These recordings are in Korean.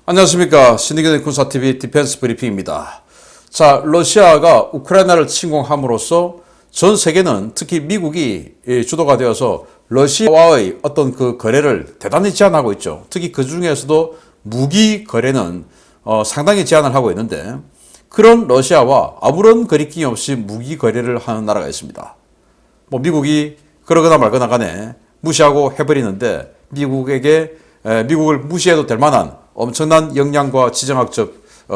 안녕하십니까. 신의균의 군사TV 디펜스 브리핑입니다. 자, 러시아가 우크라이나를 침공함으로써 전 세계는 특히 미국이 주도가 되어서 러시아와의 어떤 그 거래를 대단히 제한하고 있죠. 특히 그 중에서도 무기 거래는 상당히 제한을 하고 있는데, 그런 러시아와 아무런 거리낌 없이 무기 거래를 하는 나라가 있습니다. 뭐 미국이 그러거나 말거나 간에 무시하고 해버리는데, 미국을 무시해도 될 만한 엄청난 역량과 지정학적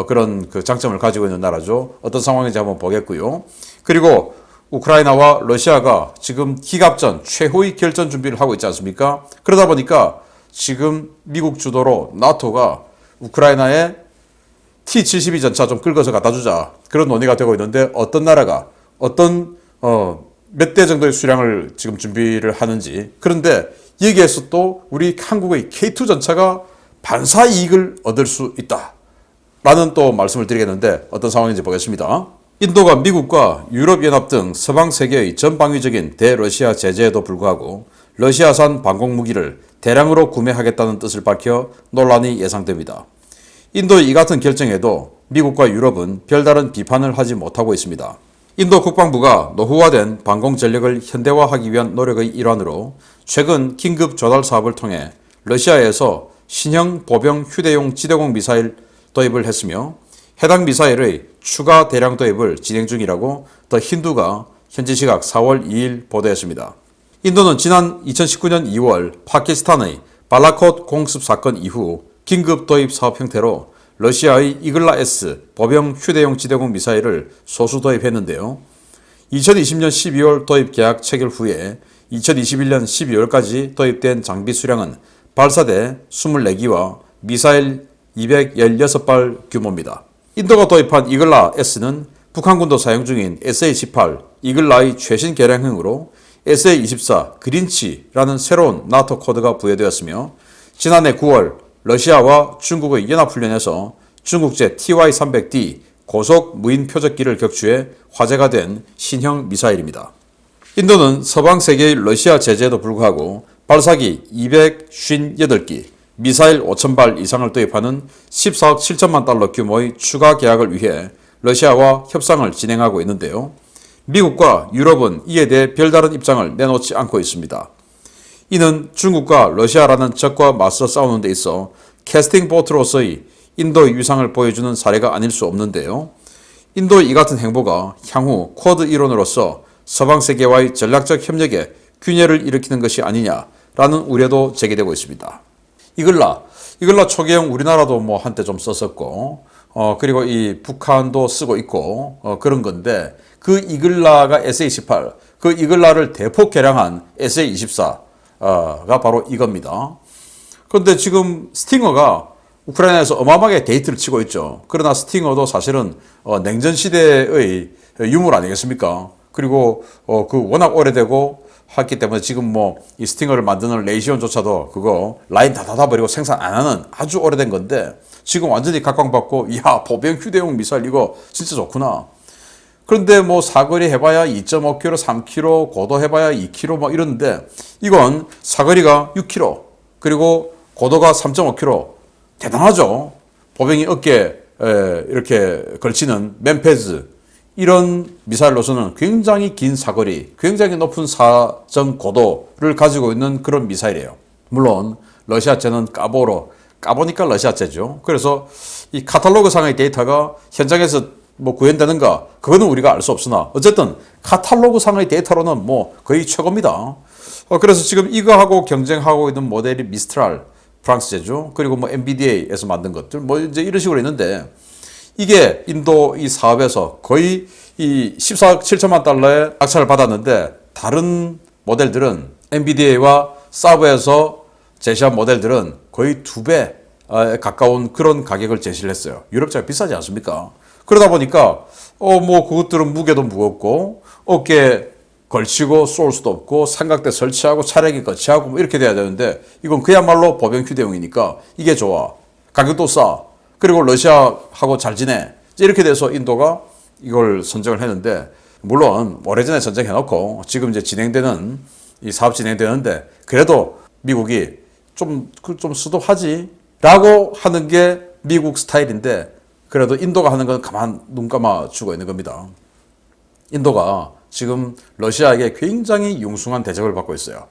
그런 그 장점을 가지고 있는 나라죠. 어떤 상황인지 한번 보겠고요. 그리고 우크라이나와 러시아가 지금 기갑전 최후의 결전 준비를 하고 있지 않습니까? 그러다 보니까 지금 미국 주도로 나토가 우크라이나에 T-72 전차 좀 긁어서 갖다 주자, 그런 논의가 되고 있는데, 어떤 나라가 어떤 몇 대 정도의 수량을 지금 준비를 하는지. 그런데 여기에서 또 우리 한국의 K2 전차가 반사 이익을 얻을 수 있다 라는 또 말씀을 드리겠는데, 어떤 상황인지 보겠습니다. 인도가 미국과 유럽연합 등 서방 세계의 전방위적인 대러시아 제재에도 불구하고 러시아산 방공무기를 대량으로 구매하겠다는 뜻을 밝혀 논란이 예상됩니다. 인도의 이 같은 결정에도 미국과 유럽은 별다른 비판을 하지 못하고 있습니다. 인도 국방부가 노후화된 방공 전력을 현대화하기 위한 노력의 일환으로 최근 긴급 조달 사업을 통해 러시아에서 신형 보병 휴대용 지대공 미사일 도입을 했으며, 해당 미사일의 추가 대량 도입을 진행 중이라고 더 힌두가 현지 시각 4월 2일 보도했습니다. 인도는 지난 2019년 2월 파키스탄의 발라콧 공습 사건 이후 긴급 도입 사업 형태로 러시아의 이글라-S 보병 휴대용 지대공 미사일을 소수 도입했는데요. 2020년 12월 도입 계약 체결 후에 2021년 12월까지 도입된 장비 수량은 발사대 24기와 미사일 216발 규모입니다. 인도가 도입한 이글라-S는 북한군도 사용 중인 SA-18 이글라의 최신 개량형으로 SA-24 그린치라는 새로운 나토 코드가 부여되었으며, 지난해 9월 러시아와 중국의 연합훈련에서 중국제 TY-300D 고속 무인 표적기를 격추해 화제가 된 신형 미사일입니다. 인도는 서방 세계의 러시아 제재에도 불구하고 발사기 258기, 미사일 5,000발 이상을 도입하는 14억 7천만 달러 규모의 추가 계약을 위해 러시아와 협상을 진행하고 있는데요. 미국과 유럽은 이에 대해 별다른 입장을 내놓지 않고 있습니다. 이는 중국과 러시아라는 적과 맞서 싸우는 데 있어 캐스팅 보트로서의 인도의 위상을 보여주는 사례가 아닐 수 없는데요. 인도의 이 같은 행보가 향후 쿼드 이론으로서 서방 세계와의 전략적 협력에 균열을 일으키는 것이 아니냐라는 우려도 제기되고 있습니다. 이글라 초계형 우리나라도 뭐 한때 좀 썼었고, 그리고 이 북한도 쓰고 있고, 그런 건데, 그 이글라가 SA-18, 그 이글라를 대폭 개량한 SA-24가 바로 이겁니다. 그런데 지금 스팅어가 우크라이나에서 어마어마하게 데이트를 치고 있죠. 그러나 스팅어도 사실은 냉전 시대의 유물 아니겠습니까? 그리고 그 워낙 오래되고 했기 때문에 지금 뭐 이 스팅어를 만드는 레이시온조차도 그거 라인 다 닫아버리고 생산 안 하는 아주 오래된 건데, 지금 완전히 각광받고, 야, 보병 휴대용 미사일 이거 진짜 좋구나. 그런데 뭐 사거리 해봐야 2.5km, 3km, 고도 해봐야 2km 뭐 이러는데, 이건 사거리가 6km, 그리고 고도가 3.5km. 대단하죠. 보병이 어깨에 이렇게 걸치는 맨패즈, 이런 미사일로서는 굉장히 긴 사거리, 굉장히 높은 사정 고도를 가지고 있는 그런 미사일이에요. 물론 러시아제는 까보니까 러시아제죠. 그래서 이 카탈로그 상의 데이터가 현장에서 뭐 구현되는가, 그거는 우리가 알 수 없으나 어쨌든 카탈로그 상의 데이터로는 뭐 거의 최고입니다. 그래서 지금 이거하고 경쟁하고 있는 모델이 미스트랄 프랑스제죠. 그리고 뭐 NVDA에서 만든 것들 뭐 이제 이런 식으로 있는데, 이게 인도 이 사업에서 거의 이 14억 7천만 달러의 낙찰을 받았는데, 다른 모델들은 NVDA와 사브에서 제시한 모델들은 거의 2배 가까운 그런 가격을 제시를 했어요. 유럽차가 비싸지 않습니까? 그러다 보니까 뭐 그것들은 무게도 무겁고 어깨에 걸치고 쏠 수도 없고 삼각대 설치하고 차량에 거치하고 뭐 이렇게 돼야 되는데, 이건 그야말로 보병 휴대용이니까 이게 좋아. 가격도 싸. 그리고 러시아하고 잘 지내. 이렇게 돼서 인도가 이걸 선정을 했는데, 물론 오래전에 선정해놓고 지금 이제 진행되는 이 사업 진행되는데, 그래도 미국이 좀 수도하지 라고 하는 게 미국 스타일인데 그래도 인도가 하는 건 가만 눈 감아 주고 있는 겁니다. 인도가 지금 러시아에게 굉장히 융숭한 대접을 받고 있어요.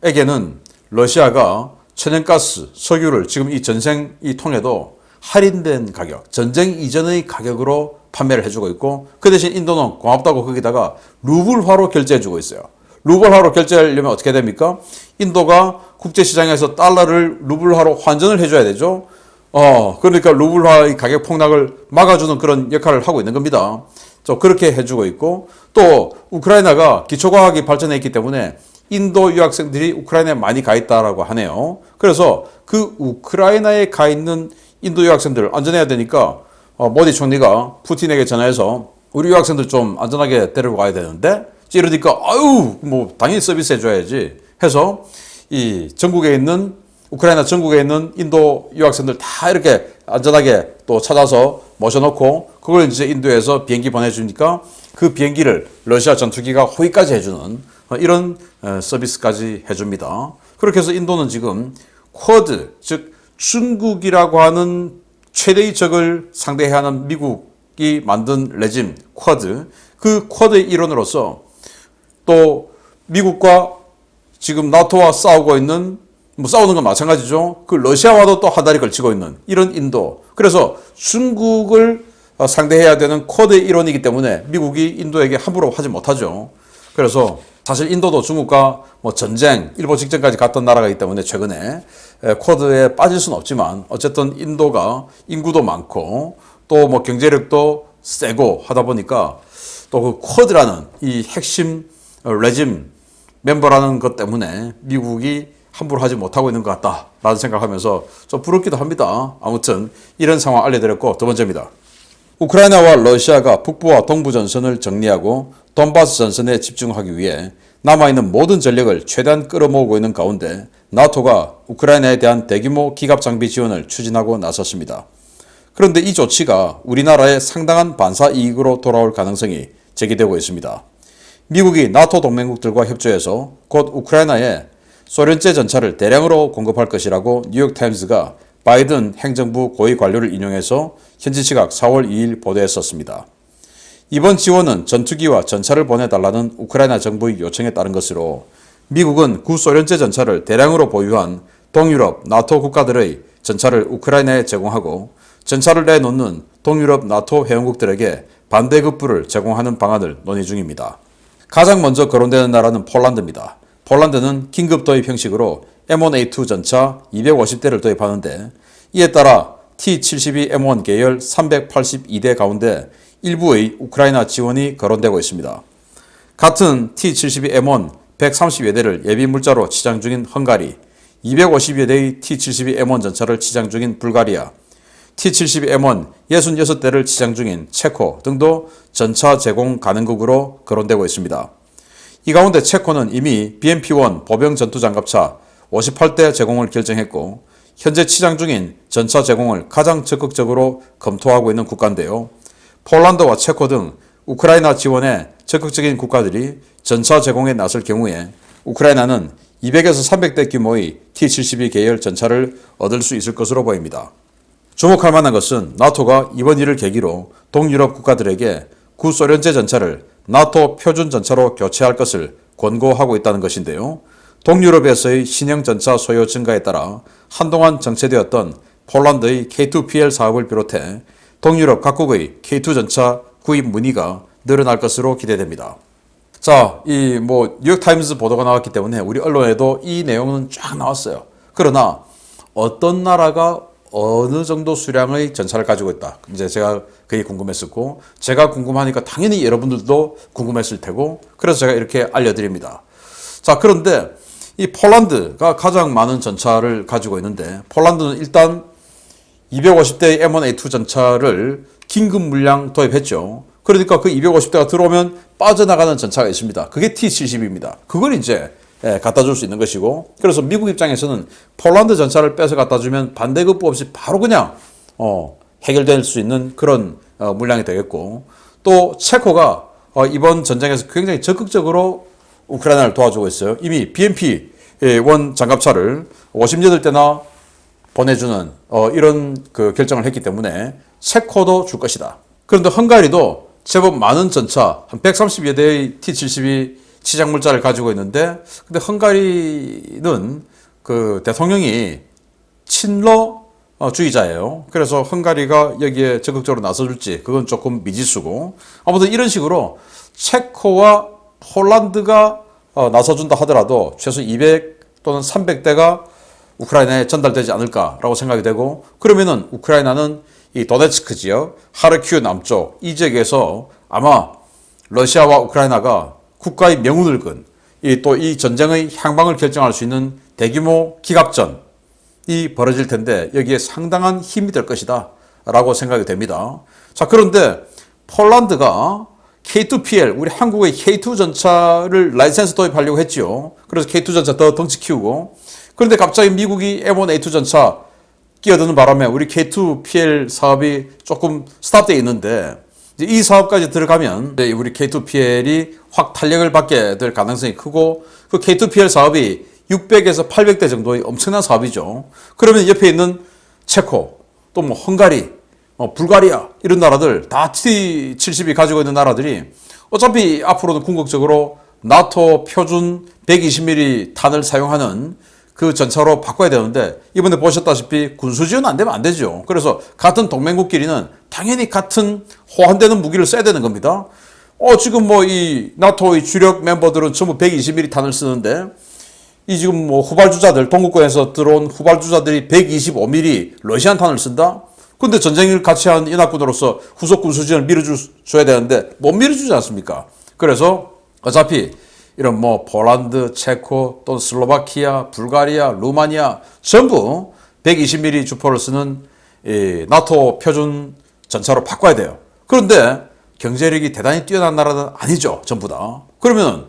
인도에게는 러시아가 천연가스, 석유를 지금 이 전쟁이 통해도 할인된 가격, 전쟁 이전의 가격으로 판매를 해주고 있고 그 대신 인도는 고맙다고 거기다가 루블화로 결제해주고 있어요. 루블화로 결제하려면 어떻게 됩니까? 인도가 국제시장에서 달러를 루블화로 환전을 해줘야 되죠. 그러니까 루블화의 가격 폭락을 막아주는 그런 역할을 하고 있는 겁니다. 그렇게 해주고 있고 또 우크라이나가 기초과학이 발전해 있기 때문에 인도 유학생들이 우크라이나에 많이 가 있다라고 하네요. 그래서 그 우크라이나에 가 있는 인도 유학생들 안전해야 되니까 모디 총리가 푸틴에게 전화해서 우리 유학생들 좀 안전하게 데리고 가야 되는데 이러니까 아유 뭐 당연히 서비스 해줘야지 해서 이 전국에 있는 우크라이나 전국에 있는 인도 유학생들 다 이렇게 안전하게 또 찾아서 모셔놓고 그걸 이제 인도에서 비행기 보내주니까 그 비행기를 러시아 전투기가 호위까지 해주는 이런 서비스까지 해줍니다. 그렇게 해서 인도는 지금 쿼드, 즉 중국이라고 하는 최대의 적을 상대해야 하는 미국이 만든 레짐 쿼드, 그 쿼드의 일원으로서 또 미국과 지금 나토와 싸우고 있는 뭐 싸우는 건 마찬가지죠. 그 러시아와도 또 한 다리 걸치고 있는 이런 인도. 그래서 중국을 상대해야 되는 쿼드의 일원이기 때문에 미국이 인도에게 함부로 하지 못하죠. 그래서 사실 인도도 중국과 뭐 전쟁, 일보 직전까지 갔던 나라이기 때문에 최근에 쿼드에 빠질 수는 없지만 어쨌든 인도가 인구도 많고 또 뭐 경제력도 세고 하다 보니까 또 그 쿼드라는 이 핵심 레짐 멤버라는 것 때문에 미국이 함부로 하지 못하고 있는 것 같다라는 생각하면서 좀 부럽기도 합니다. 아무튼 이런 상황 알려드렸고 두 번째입니다. 우크라이나와 러시아가 북부와 동부 전선을 정리하고 돈바스 전선에 집중하기 위해 남아있는 모든 전력을 최대한 끌어모으고 있는 가운데 나토가 우크라이나에 대한 대규모 기갑 장비 지원을 추진하고 나섰습니다. 그런데 이 조치가 우리나라에 상당한 반사 이익으로 돌아올 가능성이 제기되고 있습니다. 미국이 나토 동맹국들과 협조해서 곧 우크라이나에 소련제 전차를 대량으로 공급할 것이라고 뉴욕타임스가 바이든 행정부 고위 관료를 인용해서 현지 시각 4월 2일 보도했었습니다. 이번 지원은 전투기와 전차를 보내달라는 우크라이나 정부의 요청에 따른 것으로 미국은 구소련제 전차를 대량으로 보유한 동유럽 나토 국가들의 전차를 우크라이나에 제공하고 전차를 내놓는 동유럽 나토 회원국들에게 반대급부를 제공하는 방안을 논의 중입니다. 가장 먼저 거론되는 나라는 폴란드입니다. 폴란드는 긴급 도입 형식으로 M1A2 전차 250대를 도입하는데 이에 따라 T-72M1 계열 382대 가운데 일부의 우크라이나 지원이 거론되고 있습니다. 같은 T-72M1 130여 대를 예비 물자로 치장 중인 헝가리, 250여 대의 T-72M1 전차를 치장 중인 불가리아, T-72M1 66대를 치장 중인 체코 등도 전차 제공 가능국으로 거론되고 있습니다. 이 가운데 체코는 이미 BMP-1 보병 전투장갑차 58대 제공을 결정했고 현재 치장 중인 전차 제공을 가장 적극적으로 검토하고 있는 국가인데요. 폴란드와 체코 등 우크라이나 지원에 적극적인 국가들이 전차 제공에 나설 경우에 우크라이나는 200에서 300대 규모의 T-72 계열 전차를 얻을 수 있을 것으로 보입니다. 주목할 만한 것은 나토가 이번 일을 계기로 동유럽 국가들에게 구소련제 전차를 나토 표준 전차로 교체할 것을 권고하고 있다는 것인데요. 동유럽에서의 신형 전차 소요 증가에 따라 한동안 정체되었던 폴란드의 K2PL 사업을 비롯해 동유럽 각국의 K2 전차 구입 문의가 늘어날 것으로 기대됩니다. 자, 뉴욕타임스 보도가 나왔기 때문에 우리 언론에도 이 내용은 쫙 나왔어요. 그러나 어떤 나라가 어느 정도 수량의 전차를 가지고 있다. 이제 제가 그게 궁금했었고, 제가 궁금하니까 당연히 여러분들도 궁금했을 테고, 그래서 제가 이렇게 알려드립니다. 자, 그런데 이 폴란드가 가장 많은 전차를 가지고 있는데, 폴란드는 일단 250대의 M1A2 전차를 긴급 물량 도입했죠. 그러니까 그 250대가 들어오면 빠져나가는 전차가 있습니다. 그게 T-70입니다. 그걸 이제 갖다 줄 수 있는 것이고, 그래서 미국 입장에서는 폴란드 전차를 뺏어 갖다 주면 반대급부 없이 바로 그냥 해결될 수 있는 그런 물량이 되겠고, 또 체코가 이번 전쟁에서 굉장히 적극적으로 우크라이나를 도와주고 있어요. 이미 BMP-1 장갑차를 58대나 보내주는 이런 그 결정을 했기 때문에 체코도 줄 것이다. 그런데 헝가리도 제법 많은 전차 한 130여 대의 T-72 치장물자를 가지고 있는데 근데 헝가리는 그 대통령이 친러주의자예요. 그래서 헝가리가 여기에 적극적으로 나서줄지 그건 조금 미지수고 아무튼 이런 식으로 체코와 폴란드가 나서준다 하더라도 최소 200 또는 300대가 우크라이나에 전달되지 않을까라고 생각이 되고 그러면은 우크라이나는 이 도네츠크 지역, 하르키우 남쪽 이 지역에서 아마 러시아와 우크라이나가 국가의 명운을 건 또 이 전쟁의 향방을 결정할 수 있는 대규모 기갑전이 벌어질 텐데 여기에 상당한 힘이 될 것이다 라고 생각이 됩니다. 자, 그런데 폴란드가 K2PL, 우리 한국의 K2 전차를 라이센스 도입하려고 했죠. 그래서 K2 전차 더 덩치 키우고 그런데 갑자기 미국이 M1A2 전차 끼어드는 바람에 우리 K2PL 사업이 조금 스탑되어 있는데 이 사업까지 들어가면 우리 K2PL이 확 탄력을 받게 될 가능성이 크고 그 K2PL 사업이 600에서 800대 정도의 엄청난 사업이죠. 그러면 옆에 있는 체코, 또 뭐 헝가리, 불가리아 이런 나라들 다 T-72 가지고 있는 나라들이 어차피 앞으로는 궁극적으로 나토 표준 120mm 탄을 사용하는 그 전차로 바꿔야 되는데 이번에 보셨다시피 군수지원 안 되면 안 되죠. 그래서 같은 동맹국끼리는 당연히 같은 호환되는 무기를 써야 되는 겁니다. 지금 뭐 이 나토의 주력 멤버들은 전부 120mm 탄을 쓰는데 이 지금 뭐 후발주자들 동구권에서 들어온 후발주자들이 125mm 러시안 탄을 쓴다? 근데 전쟁을 같이 한 연합군으로서 후속 군수지원을 밀어줘야 되는데 못 밀어주지 않습니까? 그래서 어차피 이런 뭐 폴란드, 체코, 또 슬로바키아, 불가리아, 루마니아 전부 120mm 주포를 쓰는 이 나토 표준 전차로 바꿔야 돼요. 그런데 경제력이 대단히 뛰어난 나라는 아니죠. 전부 다. 그러면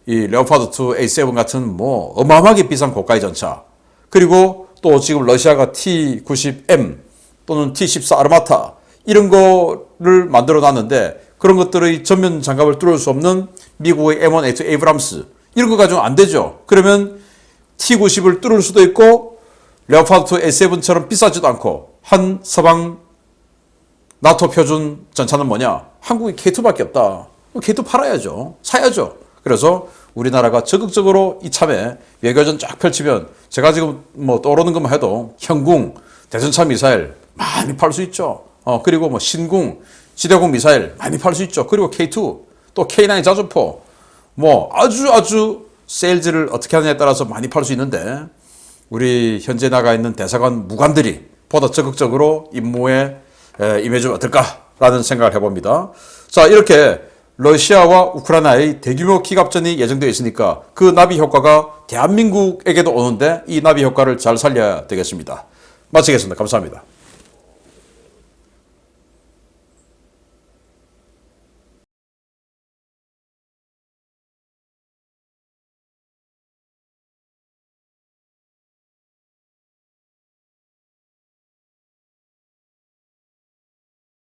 이 레오파드2 A7 같은 뭐 어마어마하게 비싼 고가의 전차 그리고 또 지금 러시아가 T-90M 또는 T-14 아르마타 이런 거를 만들어 놨는데 그런 것들의 전면 장갑을 뚫을 수 없는 미국의 M1A2 에이브람스 이런 거 가지고는 안 되죠. 그러면 T-90을 뚫을 수도 있고 레오파드2 A7처럼 비싸지도 않고 한 서방 나토 표준 전차는 뭐냐? 한국이 K2밖에 없다. K2 팔아야죠. 사야죠. 그래서 우리나라가 적극적으로 이참에 외교전 쫙 펼치면 제가 지금 뭐 떠오르는 것만 해도 현궁, 대전차 미사일 많이 팔 수 있죠. 그리고 뭐 신궁, 지대공 미사일 많이 팔 수 있죠. 그리고 K2, 또 K9 자주포 뭐 아주 세일즈를 어떻게 하느냐에 따라서 많이 팔 수 있는데 우리 현재 나가 있는 대사관 무관들이 보다 적극적으로 임무에 임해주면 어떨까라는 생각을 해봅니다. 자, 이렇게 러시아와 우크라이나의 대규모 기갑전이 예정되어 있으니까 그 나비 효과가 대한민국에게도 오는데 이 나비 효과를 잘 살려야 되겠습니다. 마치겠습니다. 감사합니다.